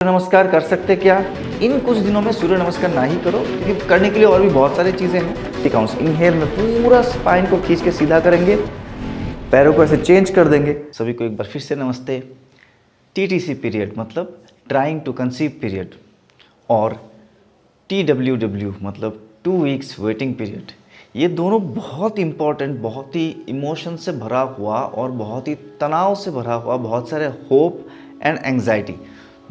नमस्कार कर सकते क्या? इन कुछ दिनों में सूर्य नमस्कार ना ही करो, क्योंकि करने के लिए और भी बहुत सारी चीज़ें हैं। काउंट्स इनहेल में पूरा स्पाइन को खींच के सीधा करेंगे, पैरों को ऐसे चेंज कर देंगे। सभी को एक बार फिर से नमस्ते। टीटीसी पीरियड मतलब ट्राइंग टू कंसीव पीरियड और TWW मतलब 2 वीक्स वेटिंग पीरियड, ये दोनों बहुत इम्पॉर्टेंट, बहुत ही इमोशन से भरा हुआ और बहुत ही तनाव से भरा हुआ, बहुत सारे होप एंड एंग्जाइटी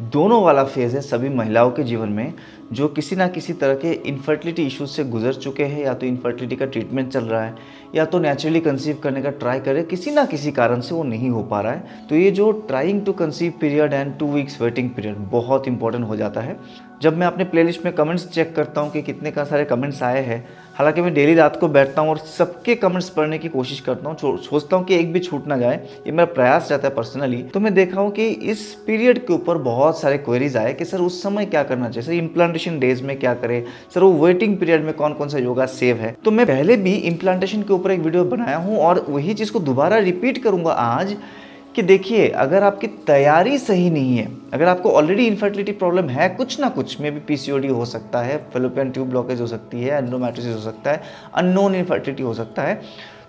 दोनों वाला फेज़ है सभी महिलाओं के जीवन में, जो किसी ना किसी तरह के इनफर्टिलिटी इश्यूज से गुजर चुके हैं, या तो इनफर्टिलिटी का ट्रीटमेंट चल रहा है, या तो नेचुरली कंसीव करने का ट्राई करे, किसी ना किसी कारण से वो नहीं हो पा रहा है। तो ये जो trying to conceive period and 2 weeks waiting period बहुत इंपॉर्टेंट हो जाता है। जब मैं अपने प्लेलिस्ट में कमेंट्स चेक करता हूँ कि कितने का सारे कमेंट्स आए हैं, हालांकि मैं डेली रात को बैठता हूँ और सबके कमेंट्स पढ़ने की कोशिश करता हूँ, सोचता हूँ कि एक भी छूट ना जाए, ये मेरा प्रयास रहता है पर्सनली। तो मैं देखा हूँ कि इस पीरियड के ऊपर बहुत सारे क्वेरीज आए कि सर उस समय क्या करना चाहिए, सर इम्प्लांटेशन डेज में क्या करें, सर वो वेटिंग पीरियड में कौन कौन सा योगा सेव है। तो मैं पहले भी इम्प्लांटेशन के ऊपर एक वीडियो बनाया हूँ और वही चीज़ को दोबारा रिपीट करूँगा आज कि देखिए, अगर आपकी तैयारी सही नहीं है, अगर आपको ऑलरेडी इनफर्टिलिटी प्रॉब्लम है कुछ ना कुछ, में भी पीसीओडी हो सकता है, फेलोपियन ट्यूब ब्लॉकेज हो सकती है, एंडोमेट्रियोसिस हो सकता है, अननोन इनफर्टिलिटी हो सकता है,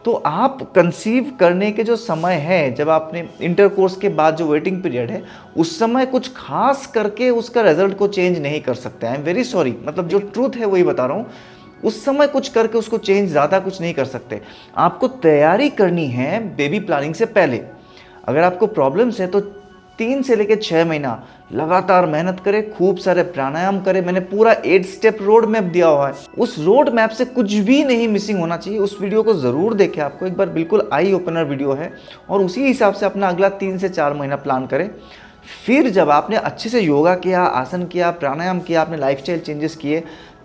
तो आप कंसीव करने के जो समय है, जब आपने इंटरकोर्स के बाद जो वेटिंग पीरियड है, उस समय कुछ खास करके उसका रिजल्ट को चेंज नहीं कर सकते। आई एम वेरी सॉरी, मतलब जो ट्रूथ है वही बता रहा हूँ। उस समय कुछ करके उसको चेंज ज़्यादा कुछ नहीं कर सकते। आपको तैयारी करनी है बेबी प्लानिंग से पहले। अगर आपको प्रॉब्लम्स है तो 3 से लेकर 6 महीना लगातार मेहनत करें, खूब सारे प्राणायाम करें। मैंने पूरा 8 स्टेप रोड मैप दिया हुआ है, उस रोड मैप से कुछ भी नहीं मिसिंग होना चाहिए। उस वीडियो को ज़रूर देखें, आपको एक बार बिल्कुल आई ओपनर वीडियो है, और उसी हिसाब से अपना अगला 3 से 4 महीना प्लान करें। फिर जब आपने अच्छे से योगा किया, आसन किया, प्राणायाम किया, आपने लाइफस्टाइल चेंजेस किए,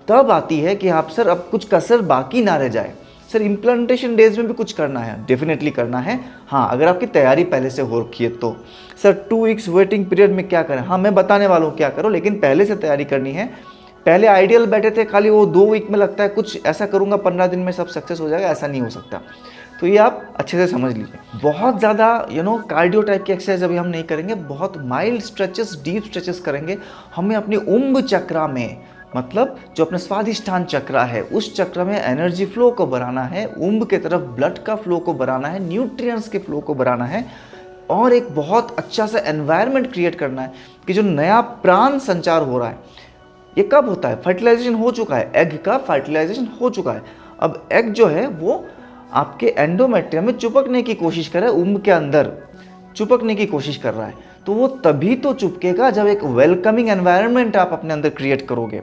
तब आती है कि आप सर अब कुछ कसर बाकी ना रह जाए। सर इम्प्लांटेशन डेज में भी कुछ करना है, डेफिनेटली करना है। हाँ, अगर आपकी तैयारी पहले से हो रखी है तो। सर 2 वीक्स वेटिंग पीरियड में क्या करें? हाँ, मैं बताने वाला हूँ क्या करो, लेकिन पहले से तैयारी करनी है। पहले आइडियल बैठे थे, खाली वो 2 वीक में लगता है कुछ ऐसा करूँगा 15 दिन में सब सक्सेस हो जाएगा, ऐसा नहीं हो सकता। तो ये आप अच्छे से समझ लीजिए। बहुत ज़्यादा कार्डियो टाइप की एक्सरसाइज अभी हम नहीं करेंगे, बहुत माइल्ड स्ट्रेचेस, डीप स्ट्रेचेस करेंगे। हमें अपनी उम्ब चक्रा में, मतलब जो अपना स्वादिष्ठान चक्र है, उस चक्र में एनर्जी फ्लो को बढ़ाना है, उम्ब के तरफ ब्लड का फ्लो को बढ़ाना है, न्यूट्रिएंट्स के फ्लो को बढ़ाना है, और एक बहुत अच्छा सा एनवायरनमेंट क्रिएट करना है कि जो नया प्राण संचार हो रहा है। ये कब होता है? फर्टिलाइजेशन हो चुका है, एग का फर्टिलाइजेशन हो चुका है। अब एग जो है वो आपके एंडोमेट्रियम में चिपकने की कोशिश कर रहा है, उम्ब के अंदर चिपकने की कोशिश कर रहा है। तो वो तभी तो चिपकेगा जब एक वेलकमिंग एनवायरनमेंट आप अपने अंदर क्रिएट करोगे,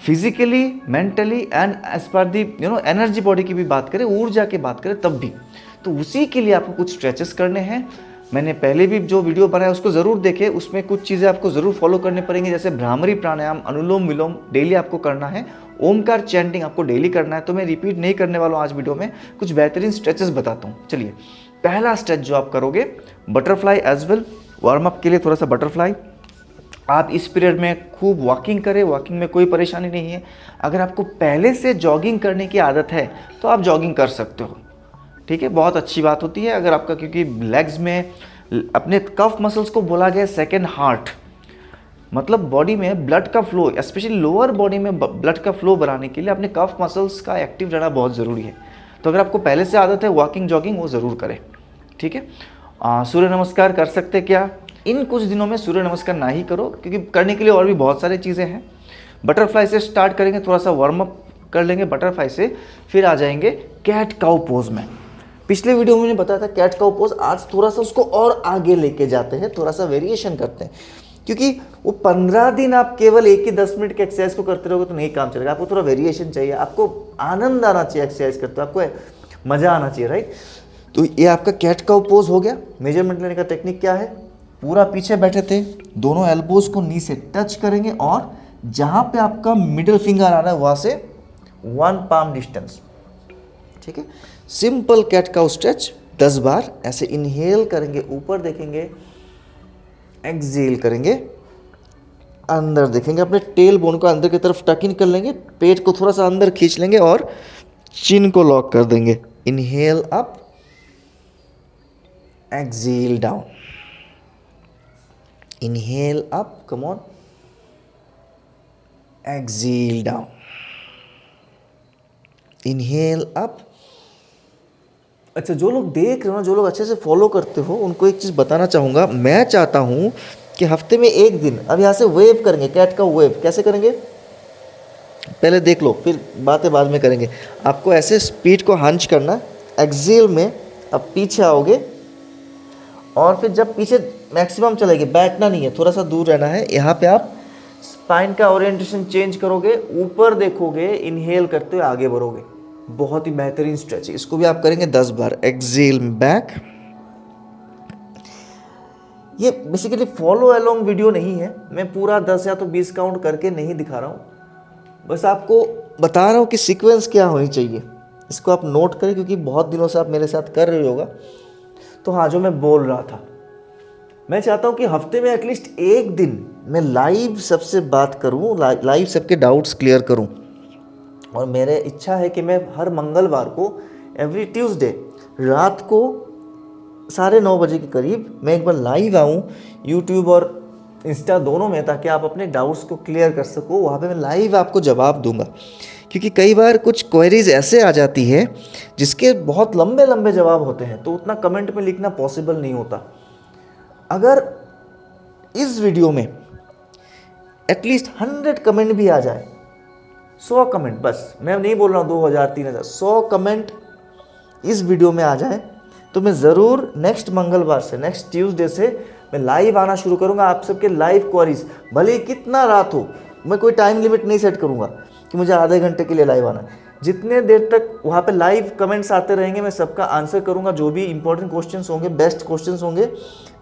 physically, mentally and as per the energy body की भी बात करें, ऊर्जा की बात करें, तब भी। तो उसी के लिए आपको कुछ स्ट्रेचेस करने हैं। मैंने पहले भी जो वीडियो बनाया उसको ज़रूर देखें, उसमें कुछ चीज़ें आपको ज़रूर फॉलो करनी पड़ेंगी, जैसे भ्रामरी प्राणायाम, अनुलोम विलोम डेली आपको करना है, ओमकार चैंटिंग आपको डेली करना है। तो मैं रिपीट नहीं करने वाला हूँ आज वीडियो में, कुछ बेहतरीन स्ट्रेचेस बताता हूँ। चलिए, पहला स्ट्रेच जो आप करोगे, butterfly as well. Warm up के लिए थोड़ा सा बटरफ्लाई। आप इस पीरियड में खूब वॉकिंग करें, वॉकिंग में कोई परेशानी नहीं है। अगर आपको पहले से जॉगिंग करने की आदत है तो आप जॉगिंग कर सकते हो, ठीक है, बहुत अच्छी बात होती है। अगर आपका, क्योंकि लेग्स में अपने कफ मसल्स को बोला गया सेकेंड हार्ट, मतलब बॉडी में ब्लड का फ्लो, स्पेशली लोअर बॉडी में ब्लड का फ्लो बढ़ाने के लिए अपने कफ मसल्स का एक्टिव रहना बहुत ज़रूरी है। तो अगर आपको पहले से आदत है वॉकिंग, जॉगिंग, वो ज़रूर करें, ठीक है। सूर्य नमस्कार कर सकते क्या? इन कुछ दिनों में सूर्य नमस्कार ना ही करो, क्योंकि करने के लिए और भी बहुत सारी चीज़ें हैं। बटरफ्लाई से स्टार्ट करेंगे, थोड़ा सा वार्म अप कर लेंगे बटरफ्लाई से, फिर आ जाएंगे कैट काउ पोज में। पिछले वीडियो में मैंने बताया था कैट काउ पोज, आज थोड़ा सा उसको और आगे लेके जाते हैं, थोड़ा सा वेरिएशन करते हैं, क्योंकि वो 15 दिन आप केवल एक ही 10 मिनट के एक्सरसाइज को करते रहोगे तो नहीं काम चलेगा। आपको थोड़ा वेरिएशन चाहिए, आपको आनंद आना चाहिए एक्सरसाइज करते हो, आपको मज़ा आना चाहिए, राइट। तो ये आपका कैट काउ पोज हो गया। मेजरमेंट लेने का टेक्निक क्या है? पूरा पीछे बैठे थे, दोनों एल्बोज को नी से टच करेंगे, और जहाँ पे आपका मिडिल फिंगर आ रहा है वहाँ से 1 पाम डिस्टेंस, ठीक है। सिंपल कैट काउ स्ट्रेच 10 बार ऐसे इनहेल करेंगे, ऊपर देखेंगे, एक्सहेल करेंगे, अंदर देखेंगे, अपने टेल बोन को अंदर की तरफ टक इन कर लेंगे, पेट को थोड़ा सा अंदर खींच लेंगे और चिन को लॉक कर देंगे। Inhale up, exhale down, inhale up, come on, exhale down, inhale up. अच्छा, जो लोग देख रहे हो ना, जो लोग अच्छे से फॉलो करते हो, उनको एक चीज़ बताना चाहूँगा। मैं चाहता हूँ कि हफ्ते में एक दिन अब यहाँ से वेव करेंगे, कैट का वेव। कैसे करेंगे पहले देख लो, फिर बातें बाद में करेंगे। आपको ऐसे स्पीड को हंच करना, एक्सेल में अब पीछे आओगे और फिर जब पीछे मैक्सिमम चलेगी, बैठना नहीं है, थोड़ा सा दूर रहना है। यहाँ पे आप स्पाइन का ओरिएंटेशन चेंज करोगे, ऊपर देखोगे, इनहेल करते हुए आगे बढ़ोगे। बहुत ही बेहतरीन स्ट्रेच है, इसको भी आप करेंगे 10 बार। Excel back. ये बेसिकली फॉलो अलोंग वीडियो नहीं है, मैं पूरा 10 या तो 20 काउंट करके नहीं दिखा रहा हूँ, बस आपको बता रहा हूँ कि सीक्वेंस क्या होनी चाहिए। इसको आप नोट करें, क्योंकि बहुत दिनों से आप मेरे साथ कर रहे होगा। तो हाँ, जो मैं बोल रहा था, मैं चाहता हूँ कि हफ्ते में एटलीस्ट एक दिन मैं लाइव सबसे बात करूँ, लाइव सबके डाउट्स क्लियर करूँ। और मेरे इच्छा है कि मैं हर मंगलवार को, एवरी ट्यूसडे रात को 9:30 बजे के करीब मैं एक बार लाइव आऊँ यूट्यूब और इंस्टा दोनों में, ताकि आप अपने डाउट्स को क्लियर कर सको। वहाँ पे मैं लाइव आपको जवाब दूंगा, क्योंकि कई बार कुछ क्वेरीज ऐसे आ जाती है जिसके बहुत लंबे लंबे जवाब होते हैं, तो उतना कमेंट में लिखना पॉसिबल नहीं होता। अगर इस वीडियो में एटलीस्ट 100 कमेंट भी आ जाए, 100 कमेंट, बस मैं नहीं बोल रहा हूँ 2000 3000, 100 कमेंट इस वीडियो में आ जाए, तो मैं ज़रूर नेक्स्ट मंगलवार से, नेक्स्ट ट्यूसडे से मैं लाइव आना शुरू करूँगा। आप सबके लाइव क्वेरीज, भले ही कितना रात हो, मैं कोई टाइम लिमिट नहीं सेट करूँगा कि मुझे आधे घंटे के लिए लाइव आना। जितने देर तक वहाँ पे लाइव कमेंट्स आते रहेंगे, मैं सबका आंसर करूँगा। जो भी इंपॉर्टेंट क्वेश्चंस होंगे, बेस्ट क्वेश्चंस होंगे,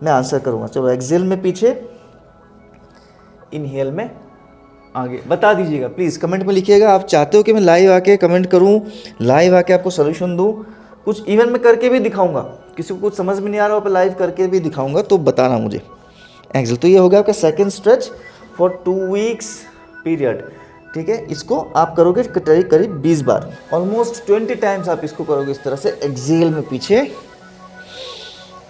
मैं आंसर करूँगा। चलो, एक्सेल में पीछे, इनहेल में आगे। बता दीजिएगा प्लीज़, कमेंट में लिखिएगा, आप चाहते हो कि मैं लाइव आके कमेंट करूँ, लाइव आके आपको सोल्यूशन दूँ। कुछ इवन मैं करके भी दिखाऊंगा, किसी को कुछ समझ में नहीं आ रहा हो पे लाइव करके भी दिखाऊंगा, तो बताना मुझे। एक्सेल, तो ये हो गया आपका second stretch for 2 weeks period. ठीक है, इसको आप करोगे करीब 20 बार, ऑलमोस्ट 20 टाइम्स आप इसको करोगे इस तरह से। एक्सेल में पीछे,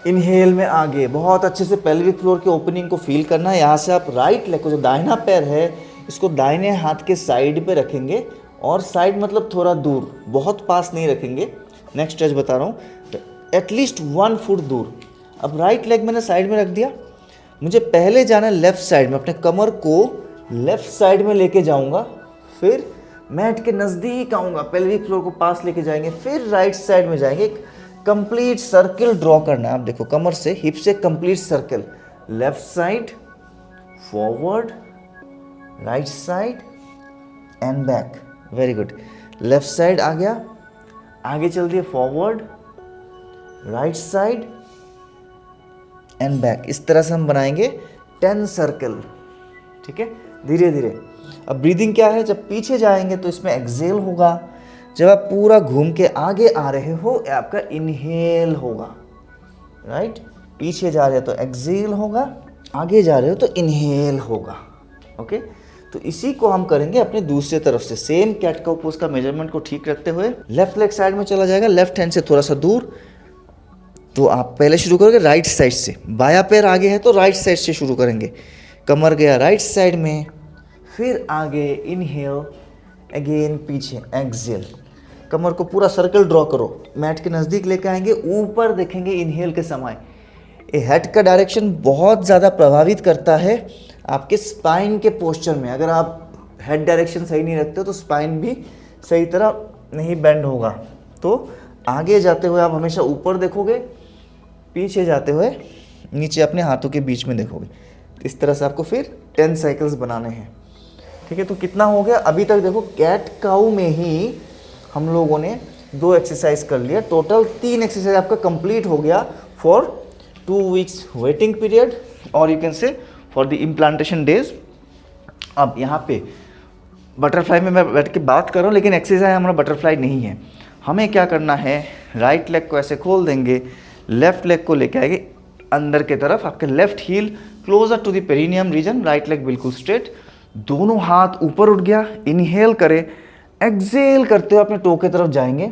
इनहेल में आगे। बहुत अच्छे से पेल्विक फ्लोर के ओपनिंग को फील करना है। यहाँ से आप राइट लेग को, जो दाहिना पैर है, इसको दाहिने हाथ के साइड पे रखेंगे, और साइड मतलब थोड़ा दूर, बहुत पास नहीं रखेंगे। नेक्स्ट स्ट्रेच बता रहा हूँ, तो एटलीस्ट 1 फुट दूर। अब राइट लेग मैंने साइड में रख दिया, मुझे पहले जाना है लेफ्ट साइड में, अपने कमर को लेफ्ट साइड में लेके जाऊंगा, फिर मैट के नज़दीक आऊँगा, पेल्विक फ्लोर को पास लेके जाएंगे, फिर राइट साइड में जाएंगे। एक कंप्लीट सर्किल ड्रॉ करना है। आप देखो, कमर से, हिप से complete circle, left side, forward, right side and back. Very good. Left side आ गया, आगे चल दिए, forward, right side and back. इस तरह से हम बनाएंगे 10 सर्कल। ठीक है, धीरे धीरे। अब ब्रीदिंग क्या है, जब पीछे जाएंगे तो इसमें एक्सेल होगा, जब आप पूरा घूम के आगे आ रहे हो, आपका इनहेल होगा। राइट, पीछे जा रहे हो तो एक्सेल होगा, आगे जा रहे हो तो इनहेल होगा। ओके, तो इसी को हम करेंगे अपने दूसरे तरफ से। सेम कैट काउ पोज का मेजरमेंट को ठीक रखते हुए लेफ्ट लेग साइड में चला जाएगा, लेफ्ट हैंड से थोड़ा सा दूर। तो आप पहले शुरू करोगे राइट साइड से, बाया पैर आगे है तो राइट साइड से शुरू करेंगे। कमर गया राइट साइड में, फिर आगे इनहेल, अगेन पीछे एक्सेल। कमर को पूरा सर्कल ड्रॉ करो, मैट के नज़दीक लेकर आएंगे, ऊपर देखेंगे इनहेल के समय। ये हेड का डायरेक्शन बहुत ज़्यादा प्रभावित करता है आपके स्पाइन के पोस्चर में। अगर आप हेड डायरेक्शन सही नहीं रखते हो तो स्पाइन भी सही तरह नहीं बेंड होगा। तो आगे जाते हुए आप हमेशा ऊपर देखोगे, पीछे जाते हुए नीचे अपने हाथों के बीच में देखोगे। इस तरह से आपको फिर 10 साइकिल्स बनाने हैं। ठीक है, तो कितना हो गया अभी तक? देखो, कैट काउ में ही हम लोगों ने 2 एक्सरसाइज कर लिया, टोटल 3 एक्सरसाइज आपका कंप्लीट हो गया फॉर 2 वीक्स वेटिंग पीरियड, और you can say for the implantation days. अब यहाँ पे बटरफ्लाई में मैं बैठ के बात कर रहा हूँ, लेकिन एक्सरसाइज हमारा बटरफ्लाई नहीं है। हमें क्या करना है, राइट लेग को ऐसे खोल देंगे, लेफ्ट लेग को लेके आएंगे अंदर के तरफ, आपके left heel closer to the perineum region, right leg बिल्कुल स्ट्रेट, दोनों हाथ ऊपर उठ गया। इनहेल करें, एक्सेल करते हुए अपने टो के तरफ जाएंगे।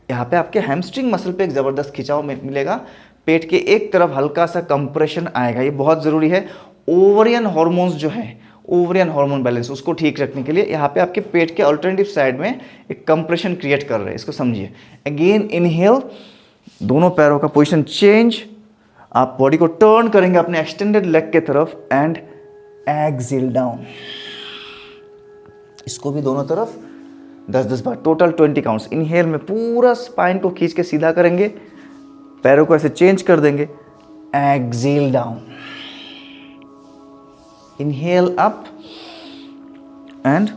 यहाँ पे आपके हैमस्ट्रिंग मसल पे एक ज़बरदस्त खिंचाव मिलेगा, पेट के एक तरफ हल्का सा कंप्रेशन आएगा, ये बहुत ज़रूरी है। ओवरियन हॉर्मोन्स जो है, ओवरियन हार्मोन बैलेंस, उसको ठीक रखने के लिए यहाँ पे आपके पेट के अल्टरनेटिव साइड में एक कंप्रेशन क्रिएट कर रहे हैं। इसको समझिए। अगेन इनहेल, दोनों पैरों का पोजीशन चेंज, आप बॉडी को टर्न करेंगे अपने एक्सटेंडेड लेग के तरफ एंड एक्सेल डाउन। इसको भी दोनों तरफ 10-10 बार, टोटल 20 काउंट्स। इनहेल में पूरा स्पाइन को खींच के सीधा करेंगे, पैरों को ऐसे चेंज कर देंगे, exhale down, inhale up and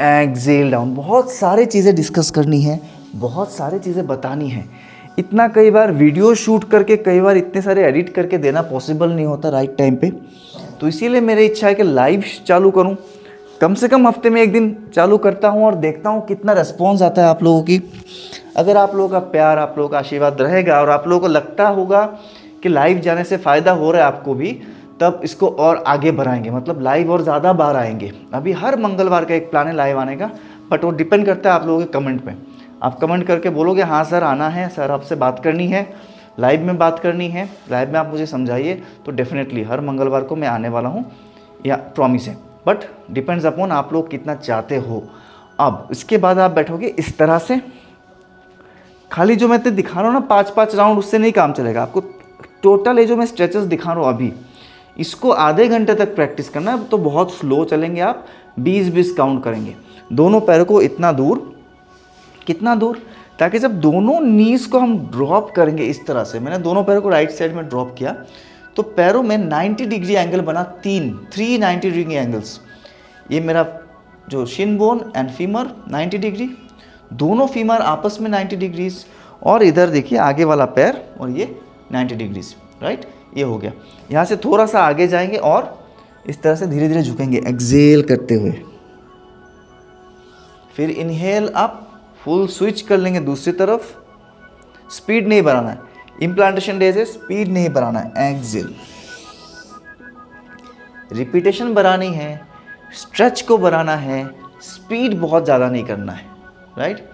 exhale down. बहुत सारी चीज़ें डिस्कस करनी है, बहुत सारी चीज़ें बतानी है। इतना कई बार वीडियो शूट करके, कई बार इतने सारे एडिट करके देना पॉसिबल नहीं होता राइट टाइम पे। तो इसीलिए मेरी इच्छा है कि लाइव चालू करूं, कम से कम हफ्ते में एक दिन चालू करता हूं और देखता हूं कितना रिस्पॉन्स आता है आप लोगों की। अगर आप लोगों का प्यार, आप लोगों का आशीर्वाद रहेगा और आप लोगों को लगता होगा कि लाइव जाने से फ़ायदा हो रहा है आपको भी, तब इसको और आगे बढ़ाएंगे, मतलब लाइव और ज़्यादा बार आएंगे। अभी हर मंगलवार का एक प्लान है लाइव आने का, बट वो डिपेंड करता है आप लोगों के कमेंट पे। आप कमेंट करके बोलोगे हाँ सर आना है, सर आपसे बात करनी है, लाइव में बात करनी है, लाइव में आप मुझे समझाइए, तो डेफिनेटली हर मंगलवार को मैं आने वाला हूँ, या प्रॉमिस है। बट डिपेंड्स अपॉन आप लोग कितना चाहते हो। अब इसके बाद आप बैठोगे इस तरह से, खाली जो मैं दिखा रहा हूँ ना 5-5 राउंड, उससे नहीं काम चलेगा। आपको टोटल ये जो मैं स्ट्रेचेस दिखा रहा हूँ अभी, इसको आधे घंटे तक प्रैक्टिस करना है। तो बहुत स्लो चलेंगे आप, 20-20 काउंट करेंगे। दोनों पैरों को इतना दूर, कितना दूर, ताकि जब दोनों नीज को हम ड्रॉप करेंगे इस तरह से, मैंने दोनों पैरों को राइट साइड में ड्रॉप किया तो पैरों में 90 डिग्री एंगल बना, 390 डिग्री एंगल्स। ये मेरा जो Shin bone and femur 90 degree, दोनों फीमर आपस में 90 डिग्रीज, और इधर देखिए आगे वाला पैर और ये 90 डिग्रीज, राइट। ये हो गया। यहाँ से थोड़ा सा आगे जाएंगे और इस तरह से धीरे धीरे झुकेंगे एक्सेल करते हुए। फिर इनहेल अप, फुल स्विच कर लेंगे दूसरी तरफ। स्पीड नहीं बढ़ाना है, इम्प्लांटेशन डेज है, स्पीड नहीं बढ़ाना है। एक्सेल, रिपीटेशन बढ़ानी है, स्ट्रेच को बढ़ाना है, स्पीड बहुत ज़्यादा नहीं करना है, राइट।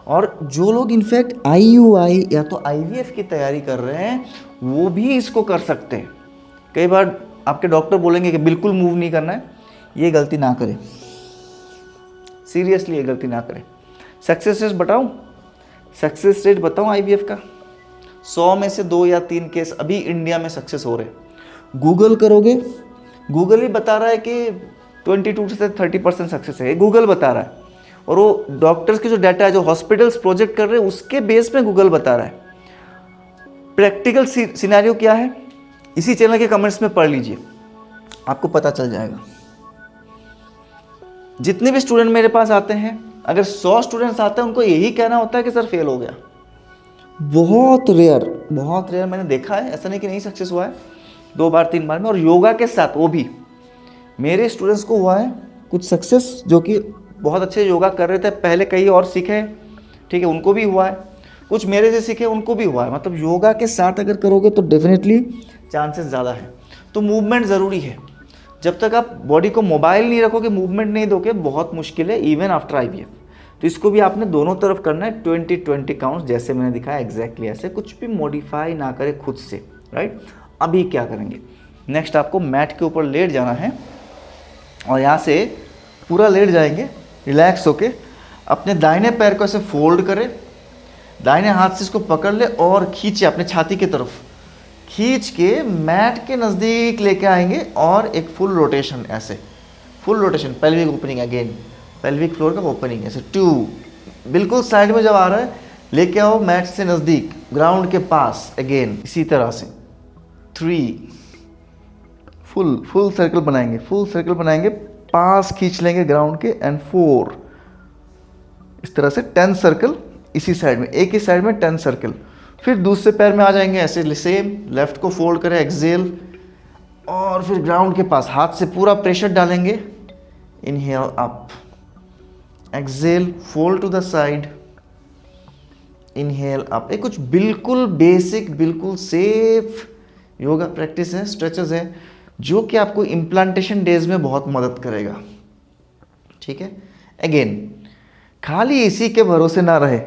और जो लोग इनफैक्ट IUI या तो IVF की तैयारी कर रहे हैं, वो भी इसको कर सकते हैं। कई बार आपके डॉक्टर बोलेंगे कि बिल्कुल मूव नहीं करना है, ये गलती ना करें, सीरियसली ये गलती ना करें। सक्सेस रेट बताऊं, सक्सेस रेट बताऊं IVF का, 100 में से 2 या 3 केस अभी इंडिया में सक्सेस हो रहे हैं। गूगल करोगे, गूगल ही बता रहा है कि 22 से 30% सक्सेस है, गूगल बता रहा है। और वो डॉक्टर्स के जो डाटा है, जो हॉस्पिटल्स प्रोजेक्ट कर रहे हैं, उसके बेस पे गूगल बता रहा है। प्रैक्टिकल सिनेरियो क्या है, इसी चैनल के कमेंट्स में पढ़ लीजिए, आपको पता चल जाएगा। जितने भी स्टूडेंट मेरे पास आते हैं, अगर 100 स्टूडेंट्स आते हैं, उनको यही कहना होता है कि सर फेल हो गया। बहुत रेयर मैंने देखा है, ऐसा नहीं कि नहीं सक्सेस हुआ है, 2 बार 3 बार में। और योगा के साथ वो भी मेरे स्टूडेंट्स को हुआ है कुछ सक्सेस, जो कि बहुत अच्छे योगा कर रहे थे पहले, कहीं और सीखे, ठीक है, उनको भी हुआ है। कुछ मेरे से सीखे, उनको भी हुआ है। मतलब योगा के साथ अगर करोगे तो डेफिनेटली चांसेस ज़्यादा है। तो मूवमेंट ज़रूरी है। जब तक आप बॉडी को मोबाइल नहीं रखोगे, मूवमेंट नहीं दोगे, बहुत मुश्किल है इवन आफ्टर IVF। तो इसको भी आपने दोनों तरफ करना है, 20-20 काउंट्स, जैसे मैंने दिखाया एग्जैक्टली ऐसे, कुछ भी मॉडिफाई ना करें खुद से, राइट। अभी क्या करेंगे, नेक्स्ट आपको मैट के ऊपर लेट जाना है और यहाँ से पूरा लेट जाएंगे रिलैक्स होके। अपने दाहिने पैर को ऐसे फोल्ड करें, दाहिने हाथ से इसको पकड़ ले और खींचे अपने छाती की तरफ, खींच के मैट के नज़दीक लेके आएंगे और एक फुल रोटेशन, ऐसे full rotation, pelvic opening, again pelvic floor का ओपनिंग, ऐसे 2 बिल्कुल साइड में जब आ रहा है लेके आओ मैट से नज़दीक, ग्राउंड के पास, अगेन इसी तरह से 3 फुल सर्कल बनाएंगे, फुल सर्कल बनाएंगे, पास खींच लेंगे ग्राउंड के, एंड 4 इस तरह से 10 सर्कल इसी साइड में, एक ही साइड में 10 सर्कल। फिर दूसरे पैर में आ जाएंगे ऐसे सेम, लेफ्ट को फोल्ड करें, एक्सेल, और फिर ग्राउंड के पास हाथ से पूरा प्रेशर डालेंगे। Inhale up, exhale, fold to the side, inhale up. ये कुछ बिल्कुल बेसिक, बिल्कुल सेफ योगा प्रैक्टिस है, स्ट्रेचेस है, जो कि आपको इम्प्लांटेशन डेज में बहुत मदद करेगा, ठीक है। अगेन खाली इसी के भरोसे ना रहे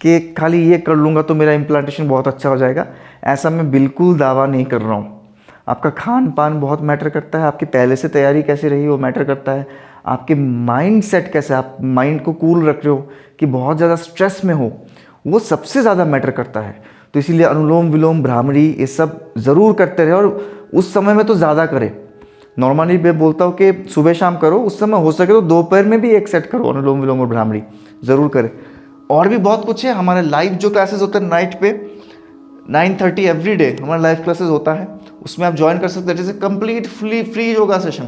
कि खाली ये कर लूँगा तो मेरा इम्प्लांटेशन बहुत अच्छा हो जाएगा, ऐसा मैं बिल्कुल दावा नहीं कर रहा हूँ। आपका खान पान बहुत मैटर करता है, आपकी पहले से तैयारी कैसी रही वो मैटर करता है, आपके माइंड सेट कैसे, आप माइंड को कूल रख रहे हो कि बहुत ज़्यादा स्ट्रेस में हो, वो सबसे ज़्यादा मैटर करता है। तो इसीलिए अनुलोम विलोम भ्रामरी ये सब ज़रूर करते रहे, और उस समय में तो ज़्यादा करें। नॉर्मली मैं बोलता हूँ कि सुबह शाम करो, उस समय हो सके तो दोपहर में भी एक सेट करो अनुलोम विलोम और भ्रामरी, ज़रूर करें। और भी बहुत कुछ है, हमारे लाइव जो क्लासेस होते हैं नाइट पे 9:30 एवरी डे हमारा लाइव क्लासेस होता है, उसमें आप ज्वाइन कर सकते हैं। जैसे complete free yoga session,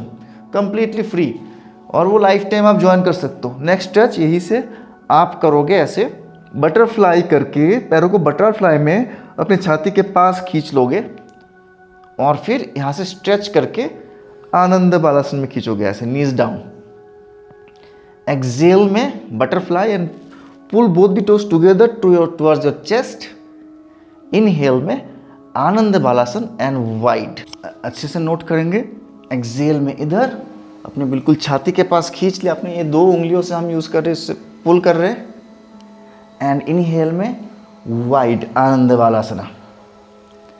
completely free, और वो लाइफ टाइम आप ज्वाइन कर सकते हो। नेक्स्ट टच यही से आप करोगे, ऐसे बटरफ्लाई करके पैरों को बटरफ्लाई में अपनी छाती के पास खींच लोगे, और फिर यहाँ से स्ट्रेच करके आनंद बालासन में खींचोगे, ऐसे नीज डाउन। एक्सेल में butterfly and pull both the toes together towards your chest. Inhale में आनंद बालासन एंड वाइड। अच्छे से नोट करेंगे। एक्सेल में इधर अपने बिल्कुल छाती के पास खींच लिया आपने, ये 2 उंगलियों से हम यूज़ कर रहे हैं, इससे पुल कर रहे हैं। एंड इनहेल में वाइड आनंद बालासना।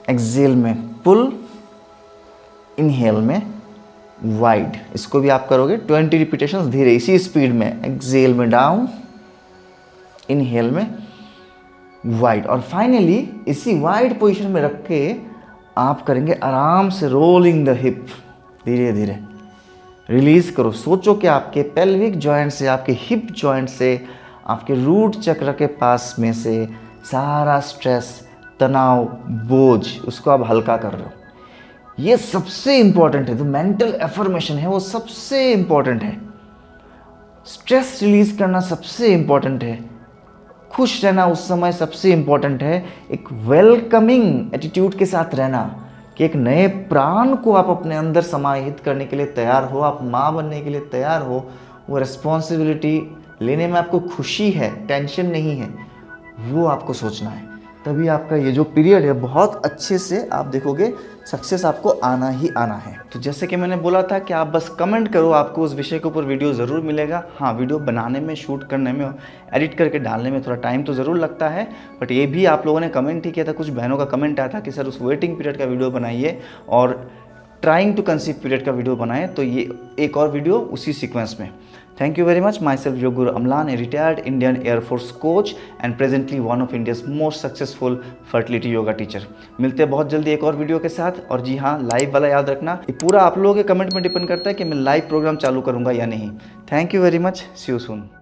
एक्सेल में पुल, इनहेल में वाइड। इसको भी आप करोगे 20 रिपीटेशंस धीरे, इसी स्पीड में। एक्सेल में डाउन, इनहेल में वाइड, और फाइनली इसी वाइड पोजीशन में रख के आप करेंगे आराम से रोलिंग द हिप, धीरे धीरे रिलीज करो। सोचो कि आपके पेल्विक जॉइंट से, आपके हिप जॉइंट से, आपके रूट चक्र के पास में से सारा स्ट्रेस, तनाव, बोझ, उसको आप हल्का कर रहे हो। ये सबसे इंपॉर्टेंट है, जो मेंटल एफर्मेशन है वो सबसे इंपॉर्टेंट है। स्ट्रेस रिलीज करना सबसे इंपॉर्टेंट है, खुश रहना उस समय सबसे इंपॉर्टेंट है। एक वेलकमिंग एटीट्यूड के साथ रहना, कि एक नए प्राण को आप अपने अंदर समाहित करने के लिए तैयार हो, आप माँ बनने के लिए तैयार हो, वो रिस्पॉन्सिबिलिटी लेने में आपको खुशी है, टेंशन नहीं है, वो आपको सोचना है। तभी आपका ये जो पीरियड है बहुत अच्छे से आप देखोगे, सक्सेस आपको आना ही आना है। तो जैसे कि मैंने बोला था कि आप बस कमेंट करो, आपको उस विषय के ऊपर वीडियो ज़रूर मिलेगा। हाँ, वीडियो बनाने में, शूट करने में, एडिट करके डालने में थोड़ा टाइम तो ज़रूर लगता है, बट ये भी आप लोगों ने कमेंट ही किया था। कुछ बहनों का कमेंट आया था कि सर उस वेटिंग पीरियड का वीडियो बनाइए और ट्राइंग टू कंसीव पीरियड का वीडियो बनाएं, तो ये एक और वीडियो उसी सीक्वेंस में। Thank you very much. Myself Yogur Amlan, a retired Indian Air Force coach and presently one of India's most successful fertility yoga teacher. मिलते हैं बहुत जल्दी एक और वीडियो के साथ। और जी हाँ, लाइव वाला याद रखना, ये पूरा आप लोगों के कमेंट में डिपेंड करता है कि मैं लाइव प्रोग्राम चालू करूँगा या नहीं। Thank you very much, see you soon.